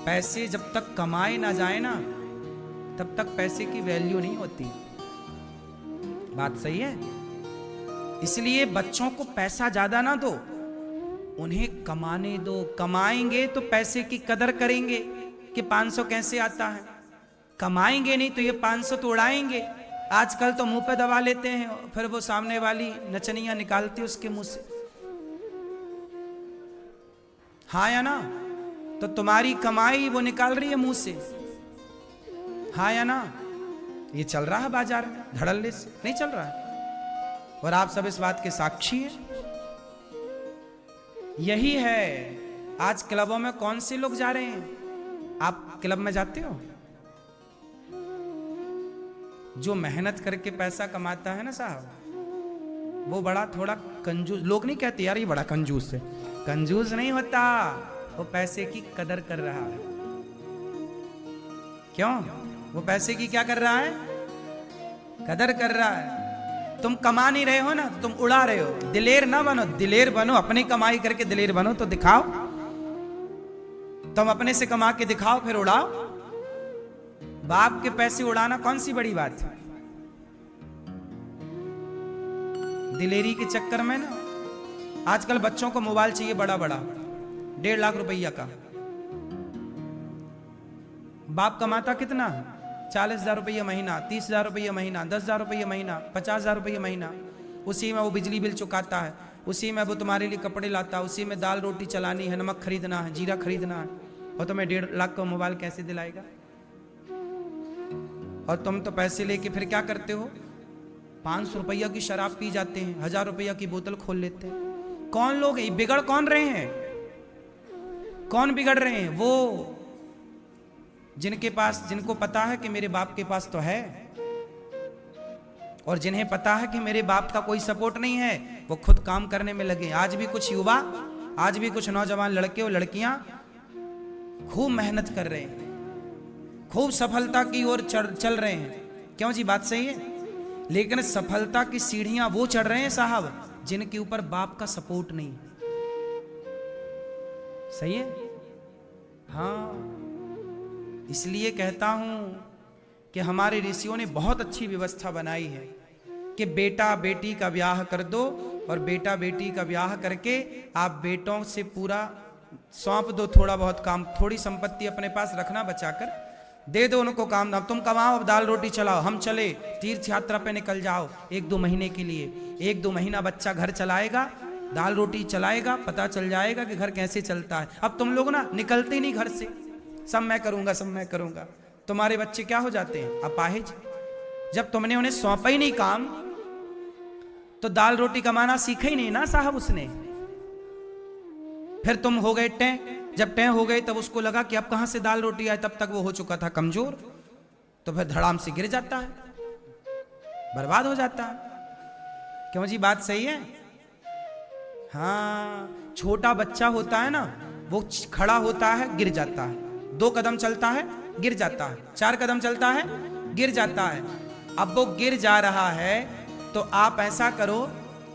पैसे जब तक कमाए ना जाए ना, तब तक पैसे की वैल्यू नहीं होती। बात सही है। इसलिए बच्चों को पैसा ज्यादा ना दो, उन्हें कमाने दो। कमाएंगे तो पैसे की कदर करेंगे कि 500 कैसे आता है। कमाएंगे नहीं तो ये 500 तो उड़ाएंगे। आजकल तो मुंह पे दबा लेते हैं, फिर वो सामने वाली नचनियां निकालती उसके मुंह से। हाँ या ना? तो तुम्हारी कमाई वो निकाल रही है मुंह से। हाँ या ना? ये चल रहा है बाजार में धड़ल्ले से, नहीं चल रहा है? और आप सब इस बात के साक्षी हैं। यही है। आज क्लबों में कौन से लोग जा रहे हैं? आप क्लब में जाते हो? जो मेहनत करके पैसा कमाता है ना साहब, वो बड़ा थोड़ा कंजूस। लोग नहीं कहते यार ये बड़ा कंजूस है। कंजूस नहीं होता, वो पैसे की कदर कर रहा है। क्यों? वो पैसे की क्या कर रहा है? कदर कर रहा है। तुम कमा नहीं रहे हो ना, तुम उड़ा रहे हो। दिलेर ना बनो, दिलेर बनो। अपनी कमाई करके दिलेर बनो तो दिखाओ। तुम अपने से कमा के दिखाओ, फिर उड़ाओ। बाप के पैसे उड़ाना कौन सी बड़ी बात है? दिलेरी के चक्कर में ना आजकल बच्चों को मोबाइल चाहिए बड़ा बड़ा, 1.5 लाख रुपया का। बाप कमाता कितना? 40,000 रुपया महीना, 30,000 रुपया महीना, 10,000 रुपया महीना, 50,000 रुपया महीना। उसी में वो बिजली बिल चुकाता है, उसी में वो तुम्हारे लिए कपड़े लाता है, उसी में दाल रोटी चलानी है, नमक खरीदना है, जीरा खरीदना है। और तुम्हें 1.5 लाख का मोबाइल कैसे दिलाएगा? और तुम तो पैसे लेके फिर क्या करते हो? 500 रुपया की शराब पी जाते हैं, 1000 रुपया की बोतल खोल लेते हैं। कौन लोग बिगड़ कौन रहे हैं? कौन बिगड़ रहे हैं? वो जिनके पास, जिनको पता है कि मेरे बाप के पास तो है, और जिन्हें पता है कि मेरे बाप का कोई सपोर्ट नहीं है, वो खुद काम करने में लगे। आज भी कुछ युवा, आज भी कुछ नौजवान लड़के और लड़कियां खूब मेहनत कर रहे हैं, खूब सफलता की ओर चल रहे हैं। क्यों जी? बात सही है। लेकिन सफलता की सीढ़ियां वो चढ़ रहे हैं साहब जिनके ऊपर बाप का सपोर्ट नहीं। सही है? हाँ, इसलिए कहता हूं कि हमारे ऋषियों ने बहुत अच्छी व्यवस्था बनाई है कि बेटा बेटी का ब्याह कर दो, और बेटा बेटी का ब्याह करके आप बेटों से पूरा सौंप दो। थोड़ा बहुत काम, थोड़ी संपत्ति अपने पास रखना बचाकर, दे दो उनको काम। अब तुम कमाओ, अब दाल रोटी चलाओ, हम चले तीर्थ यात्रा पे निकल जाओ 1-2 महीने के लिए। 1-2 महीना बच्चा घर चलाएगा, दाल रोटी चलाएगा, पता चल जाएगा कि घर कैसे चलता है। अब तुम लोग ना निकलते ही नहीं घर से, सब मैं करूंगा, सब मैं करूंगा। तुम्हारे बच्चे क्या हो जाते हैं? अपाहिज। जब तुमने उन्हें सौंपा ही नहीं काम, तो दाल रोटी कमाना सीखा ही नहीं ना साहब उसने। फिर तुम हो गए टें। जब टें हो गए तब उसको लगा कि अब कहां से दाल रोटी आए, तब तक वो हो चुका था कमजोर। तो फिर धड़ाम से गिर जाता है, बर्बाद हो जाता है। क्यों जी? बात सही है। हाँ, छोटा बच्चा होता है ना, वो खड़ा होता है, गिर जाता है। 2 कदम चलता है, गिर जाता है। 4 कदम चलता है, गिर जाता है। अब वो गिर जा रहा है तो आप ऐसा करो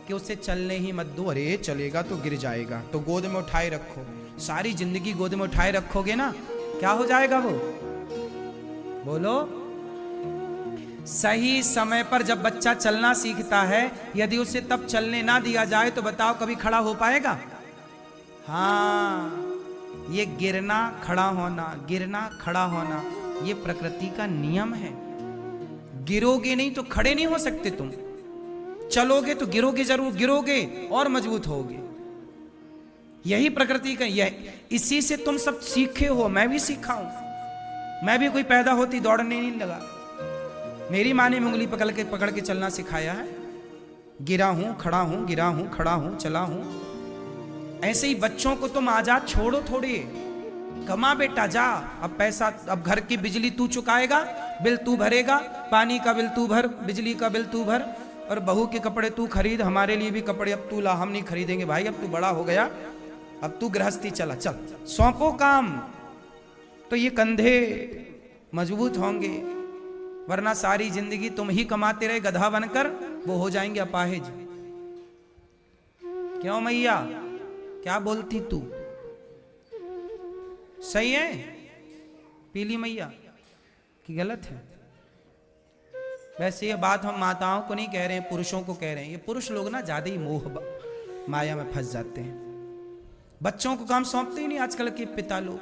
कि उसे चलने ही मत दो। अरे चलेगा तो गिर जाएगा, तो गोद में उठाए रखो। सारी जिंदगी गोद में उठाए रखोगे ना, क्या हो जाएगा वो? बोलो। सही समय पर जब बच्चा चलना सीखता है, यदि उसे तब चलने ना दिया जाए तो बताओ कभी खड़ा हो पाएगा? हाँ, ये गिरना खड़ा होना, गिरना खड़ा होना, ये प्रकृति का नियम है। गिरोगे नहीं तो खड़े नहीं हो सकते तुम। चलोगे तो गिरोगे, जरूर गिरोगे और मजबूत होगे। यही प्रकृति का, यह इसी से तुम सब सीखे हो। मैं भी सीखा हूं। मैं भी कोई पैदा होती दौड़ने नहीं लगा। मेरी माँ ने उंगली पकड़ के चलना सिखाया है। गिरा हूं, खड़ा हूं, गिरा हूं, खड़ा हूं, चला हूं। ऐसे ही बच्चों को तुम आजाद छोड़ो थोड़े। कमा बेटा, जा। अब पैसा, अब घर की बिजली तू चुकाएगा, बिल तू भरेगा, पानी का बिल तू भर, बिजली का बिल तू भर, और बहू के कपड़े तू खरीद। हमारे लिए भी कपड़े अब तू ला, हम नहीं खरीदेंगे भाई, अब तू बड़ा हो गया, अब तू गृहस्थी चला, चल। सौंपो काम, तो ये कंधे मजबूत होंगे। वरना सारी जिंदगी तुम ही कमाते रहे गधा बनकर, वो हो जाएंगे अपाहिज। क्यों मैया, क्या बोलती तू? सही है। पीली मैया कि गलत है? वैसे ये बात हम माताओं को नहीं कह रहे हैं, पुरुषों को कह रहे हैं। ये पुरुष लोग ना ज्यादा ही मोह माया में फंस जाते हैं। बच्चों को काम सौंपते ही नहीं आजकल के पिता लोग।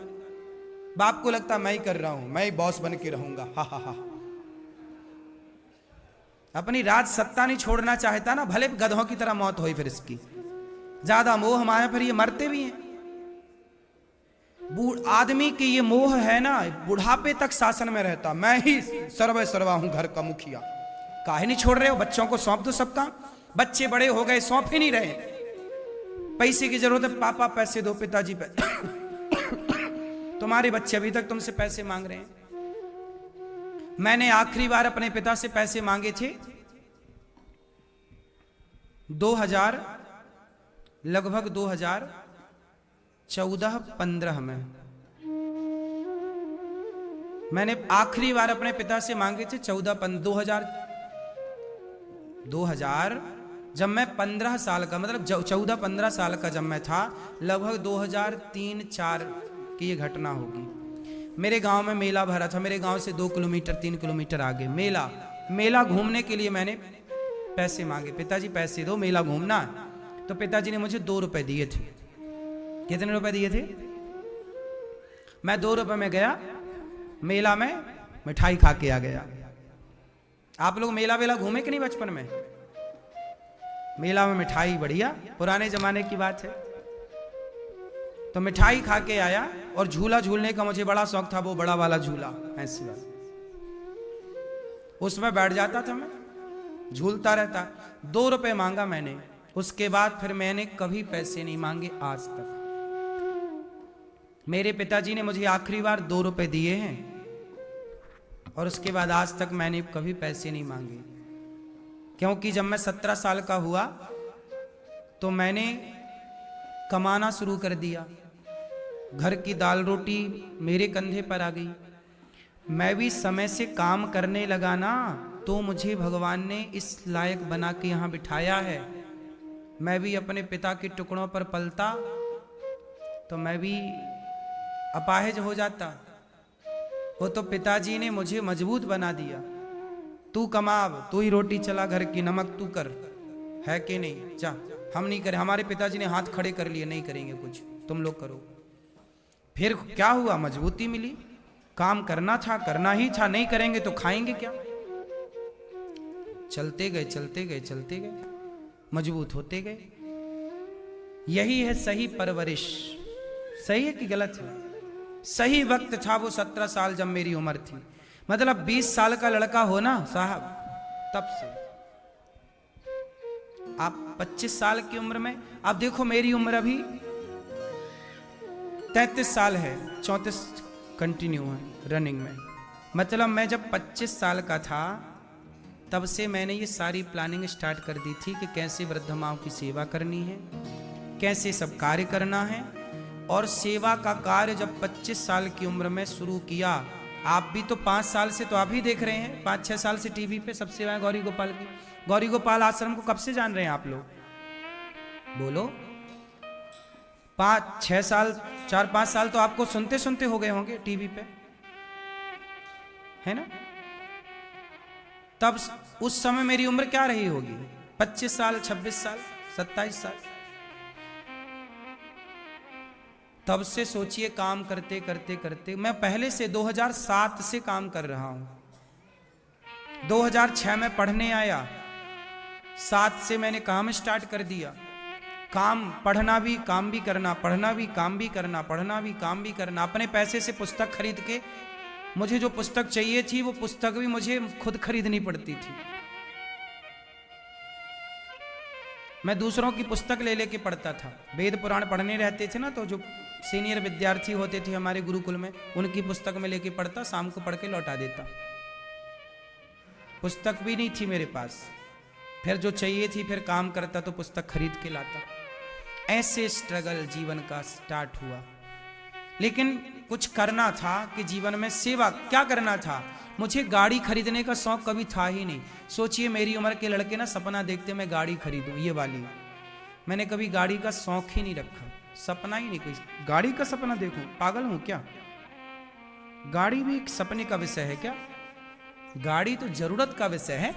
बाप को लगता मैं ही कर रहा हूं, मैं ही बॉस बन के रहूंगा, हा हा हा। अपनी राज सत्ता नहीं छोड़ना चाहता ना, भले गधों की तरह मौत हुई फिर इसकी। ज्यादा मोह माया, फिर ये मरते भी हैं। आदमी की ये मोह है ना, बुढ़ापे तक शासन में रहता, मैं ही सर्वे सर्वा हूं, घर का मुखिया। काहे नहीं छोड़ रहे हो? बच्चों को सौंप दो सब काम। बच्चे बड़े हो गए, सौंप ही नहीं रहे। पैसे की जरूरत है, पापा पैसे दो, पिताजी पैसे। तुम्हारे बच्चे अभी तक तुमसे पैसे मांग रहे हैं। मैंने आखिरी बार अपने पिता से पैसे मांगे थे 2000 लगभग 2014-15 में। मैंने आखिरी बार अपने पिता से मांगे थे 2000 जब मैं 15 साल का, मतलब 14-15 साल का जब मैं था, लगभग 2003-4 की ये घटना होगी। मेरे गांव में मेला भरा था। मेरे गांव से 2 किलोमीटर 3 किलोमीटर आगे मेला घूमने के लिए मैंने पैसे मांगे, पिताजी पैसे दो, मेला घूमना है। तो पिताजी ने मुझे 2 रुपए दिए थे। कितने रुपए दिए थे? मैं 2 रुपए में गया मेला में, मिठाई खा के आ गया। आप लोग मेला वेला घूमे कि नहीं बचपन में? मेला में मिठाई बढ़िया, पुराने जमाने की बात है। तो मिठाई खा के आया और झूला झूलने का मुझे बड़ा शौक था, वो बड़ा वाला झूला ऐसे वाला, उसमें बैठ जाता था मैं, झूलता रहता। 2 रुपए मांगा मैंने। उसके बाद फिर मैंने कभी पैसे नहीं मांगे आज तक। मेरे पिताजी ने मुझे आखिरी बार 2 रुपए दिए हैं और उसके बाद आज तक मैंने कभी पैसे नहीं मांगे। क्योंकि जब मैं 17 साल का हुआ तो मैंने कमाना शुरू कर दिया। घर की दाल रोटी मेरे कंधे पर आ गई। मैं भी समय से काम करने लगा ना, तो मुझे भगवान ने इस लायक बना के यहाँ बिठाया है। मैं भी अपने पिता के टुकड़ों पर पलता तो मैं भी अपाहिज हो जाता। वो तो पिताजी ने मुझे मजबूत बना दिया। तू कमा, तू ही रोटी चला, घर की नमक तू कर, है कि नहीं? जा, हम नहीं करें। हमारे पिताजी ने हाथ खड़े कर लिए, नहीं करेंगे कुछ, तुम लोग करो। फिर क्या हुआ? मजबूती मिली। काम करना था, करना ही था, नहीं करेंगे तो खाएंगे क्या? चलते गए चलते गए चलते गए, मजबूत होते गए। यही है सही परवरिश। सही है कि गलत है? सही वक्त था वो 17 साल जब मेरी उम्र थी। मतलब 20 साल का लड़का हो ना साहब, तब से आप 25 साल की उम्र में, आप देखो मेरी उम्र अभी 33 साल है, 34 कंटिन्यू है रनिंग में। मतलब मैं जब 25 साल का था तब से मैंने ये सारी प्लानिंग स्टार्ट कर दी थी कि कैसे वृद्ध माओं की सेवा करनी है, कैसे सब कार्य करना है। और सेवा का कार्य जब 25 साल की उम्र में शुरू किया, आप भी तो 5 साल से तो आप ही देख रहे हैं, 5-6 साल से टीवी पे सब सेवाएं गौरी गोपाल की। गौरी गोपाल आश्रम को कब से जान रहे हैं आप लोग? बोलो। 5-6 साल, 4-5 साल तो आपको सुनते सुनते हो गए होंगे टीवी पे, है ना? तब उस समय मेरी उम्र क्या रही होगी? 25 साल, 26 साल, 27 साल। तब से सोचिए, काम करते करते करते, मैं पहले से 2007 से काम कर रहा हूं। 2006 में पढ़ने आया, 7 से मैंने काम स्टार्ट कर दिया। काम, पढ़ना भी, काम भी करना, पढ़ना भी, काम भी करना, पढ़ना भी, काम भी करना। अपने पैसे से पुस्तक खरीद के, मुझे जो पुस्तक चाहिए थी वो पुस्तक भी मुझे खुद खरीदनी पड़ती थी। मैं दूसरों की पुस्तक ले लेके पढ़ता था। वेद पुराण पढ़ने रहते थे ना, तो जो सीनियर विद्यार्थी होते थे हमारे गुरुकुल में, उनकी पुस्तक में लेके पढ़ता, शाम को पढ़ के लौटा देता। पुस्तक भी नहीं थी मेरे पास। फिर जो चाहिए थी, फिर काम करता तो पुस्तक खरीद के लाता। ऐसे स्ट्रगल जीवन का स्टार्ट हुआ। लेकिन कुछ करना था कि जीवन में सेवा क्या करना था। मुझे गाड़ी खरीदने का शौक कभी था ही नहीं। सोचिए, मेरी उम्र के लड़के ना सपना देखते मैं गाड़ी खरीदूं, ये वाली। मैंने कभी गाड़ी का शौक ही नहीं रखा, सपना ही नहीं कोई गाड़ी का सपना देखूं। पागल हूं क्या? गाड़ी भी एक सपने का विषय है क्या? गाड़ी तो जरूरत का विषय है।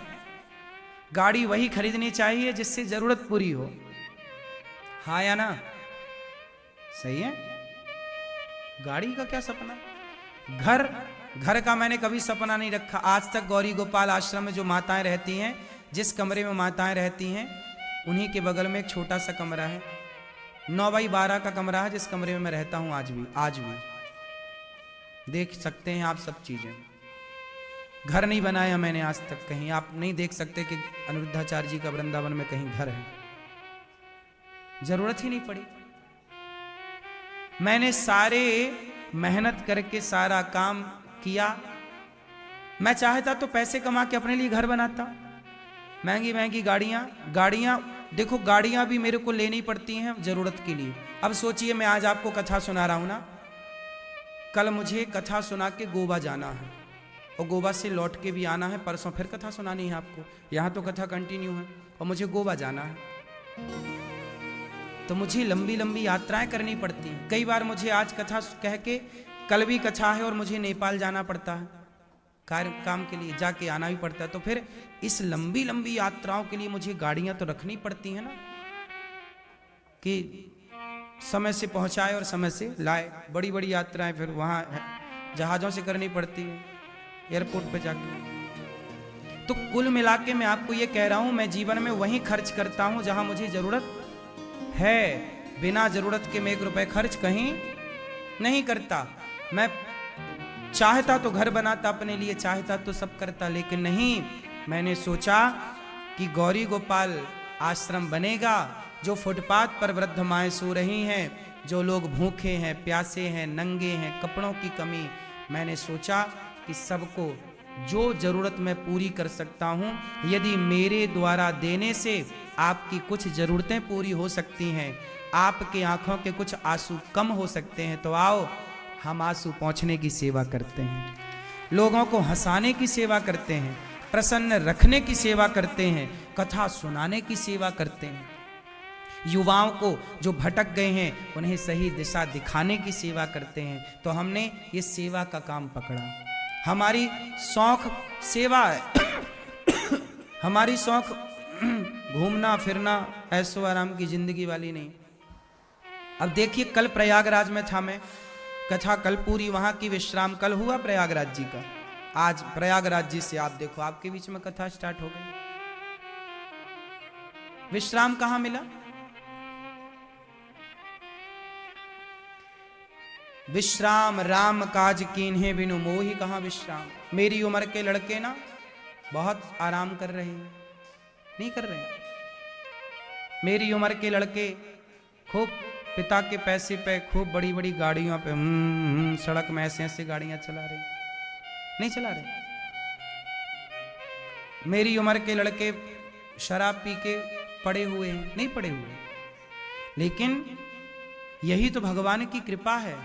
गाड़ी वही खरीदनी चाहिए जिससे जरूरत पूरी हो। हाँ या ना? सही है। गाड़ी का क्या सपना? घर का मैंने कभी सपना नहीं रखा आज तक। गौरी गोपाल आश्रम में जो माताएं रहती हैं, जिस कमरे में माताएं रहती हैं, उन्हीं के बगल में एक छोटा सा कमरा है, 9x12 का कमरा है, जिस कमरे में मैं रहता हूं आज भी देख सकते हैं आप सब चीजें। घर नहीं बनाया मैंने आज तक कहीं। आप नहीं देख सकते कि अनिरुद्धाचार्य जी का वृंदावन में कहीं घर है। जरूरत ही नहीं पड़ी। मैंने सारे मेहनत करके सारा काम किया। मैं चाहता तो पैसे कमा के अपने लिए घर बनाता। महंगी महंगी गाड़ियां देखो, गाड़ियां भी मेरे को लेनी पड़ती हैं जरूरत के लिए। अब सोचिए, मैं आज आपको कथा सुना रहा हूं ना, कल मुझे कथा सुना के गोवा जाना है और गोवा से लौट के भी आना है, परसों फिर कथा सुनानी है आपको। यहाँ तो कथा कंटिन्यू है और मुझे गोवा जाना है, तो मुझे लंबी लंबी यात्राएं करनी पड़ती हैं। कई बार मुझे आज कथा कह के कल भी कथा है और मुझे नेपाल जाना पड़ता है काम के लिए, जाके आना भी पड़ता है। तो फिर इस लंबी लंबी यात्राओं के लिए मुझे गाड़ियां तो रखनी पड़ती हैं ना, कि समय से पहुंचाए और समय से लाए। बड़ी बड़ी यात्राएं फिर वहां जहाजों से करनी पड़ती है, एयरपोर्ट पे जाके। तो कुल मिला के मैं आपको ये कह रहा हूं, मैं जीवन में वहीं खर्च करता हूं जहां मुझे जरूरत है। बिना जरूरत के मैं 1 रुपए खर्च कहीं नहीं करता। मैं चाहता तो घर बनाता अपने लिए, चाहता तो सब करता, लेकिन नहीं। मैंने सोचा कि गौरी गोपाल आश्रम बनेगा, जो फुटपाथ पर वृद्ध माएं सो रही हैं, जो लोग भूखे हैं, प्यासे हैं, नंगे हैं, कपड़ों की कमी, मैंने सोचा कि सबको जो जरूरत मैं पूरी कर सकता हूं, यदि मेरे द्वारा देने से आपकी कुछ जरूरतें पूरी हो सकती हैं, आपके आंखों के कुछ आंसू कम हो सकते हैं, तो आओ हम आंसू पहुंचने की सेवा करते हैं, लोगों को हंसाने की सेवा करते हैं, प्रसन्न रखने की सेवा करते हैं, कथा सुनाने की सेवा करते हैं, युवाओं को जो भटक गए हैं उन्हें सही दिशा दिखाने की सेवा करते हैं। तो हमने ये सेवा का काम पकड़ा। हमारी शौक सेवा है। हमारी शौक घूमना फिरना ऐशो आराम की जिंदगी वाली नहीं। अब देखिए, कल प्रयागराज में था मैं, कथा कल पूरी वहां की विश्राम कल हुआ प्रयागराज जी का। आज प्रयागराज जी से आप देखो, आपके बीच में कथा स्टार्ट हो गई। विश्राम कहां मिला? विश्राम राम काज कीन्हे बिनु मोहि कहां विश्राम। मेरी उम्र के लड़के ना बहुत आराम कर रहे हैं, नहीं कर रहे हैं। मेरी उम्र के लड़के खूब पिता के पैसे पे खूब बड़ी बड़ी गाड़ियों पे सड़क में ऐसे ऐसे गाड़ियां चला रहे, नहीं चला रहे। मेरी उम्र के लड़के शराब पी के पड़े हुए हैं, नहीं पड़े हुए। लेकिन यही तो भगवान की कृपा है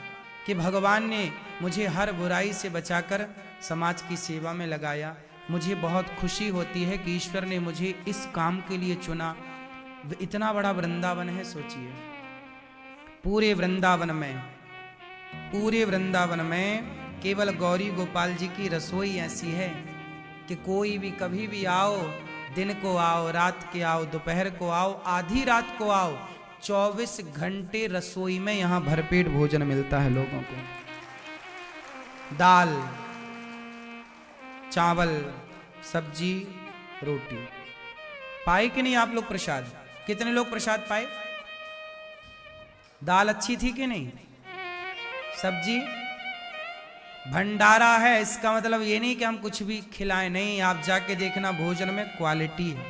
कि भगवान ने मुझे हर बुराई से बचाकर समाज की सेवा में लगाया। मुझे बहुत खुशी होती है कि ईश्वर ने मुझे इस काम के लिए चुना। इतना बड़ा वृंदावन है, सोचिए, पूरे वृंदावन में केवल गौरी गोपाल जी की रसोई ऐसी है कि कोई भी कभी भी आओ, दिन को आओ, रात के आओ, दोपहर को आओ, आधी रात को आओ, 24 घंटे रसोई में यहां भरपेट भोजन मिलता है लोगों को। दाल चावल सब्जी रोटी। पाए कि नहीं आप लोग प्रसाद? कितने लोग प्रसाद पाए? दाल अच्छी थी कि नहीं? सब्जी भंडारा है। इसका मतलब ये नहीं कि हम कुछ भी खिलाएं, नहीं। आप जाके देखना, भोजन में क्वालिटी है।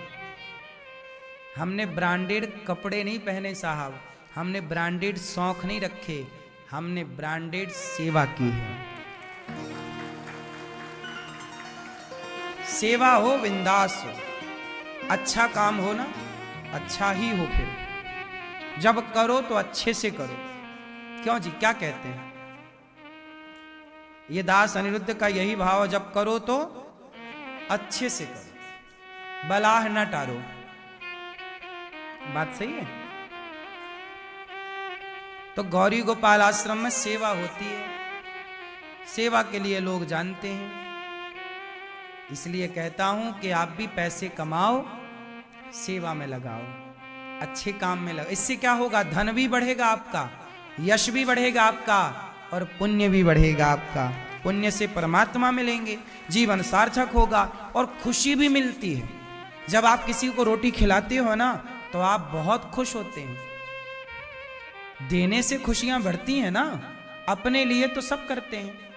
हमने ब्रांडेड कपड़े नहीं पहने साहब, हमने ब्रांडेड शौक नहीं रखे, हमने ब्रांडेड सेवा की है। सेवा हो, बिंदास हो, अच्छा काम हो ना, अच्छा ही हो। फिर जब करो तो अच्छे से करो। क्यों जी, क्या कहते हैं? ये दास अनिरुद्ध का यही भाव, जब करो तो अच्छे से करो, बलाह न टारो। बात सही है। तो गौरी गोपाल आश्रम में सेवा होती है। सेवा के लिए लोग जानते हैं। इसलिए कहता हूं कि आप भी पैसे कमाओ, सेवा में लगाओ, अच्छे काम में लगाओ। इससे क्या होगा? धन भी बढ़ेगा आपका, यश भी बढ़ेगा आपका, और पुण्य भी बढ़ेगा आपका। पुण्य से परमात्मा मिलेंगे, जीवन सार्थक होगा और खुशी भी मिलती है। जब आप किसी को रोटी खिलाते हो ना, तो आप बहुत खुश होते हैं। देने से खुशियां बढ़ती हैं ना। अपने लिए तो सब करते हैं,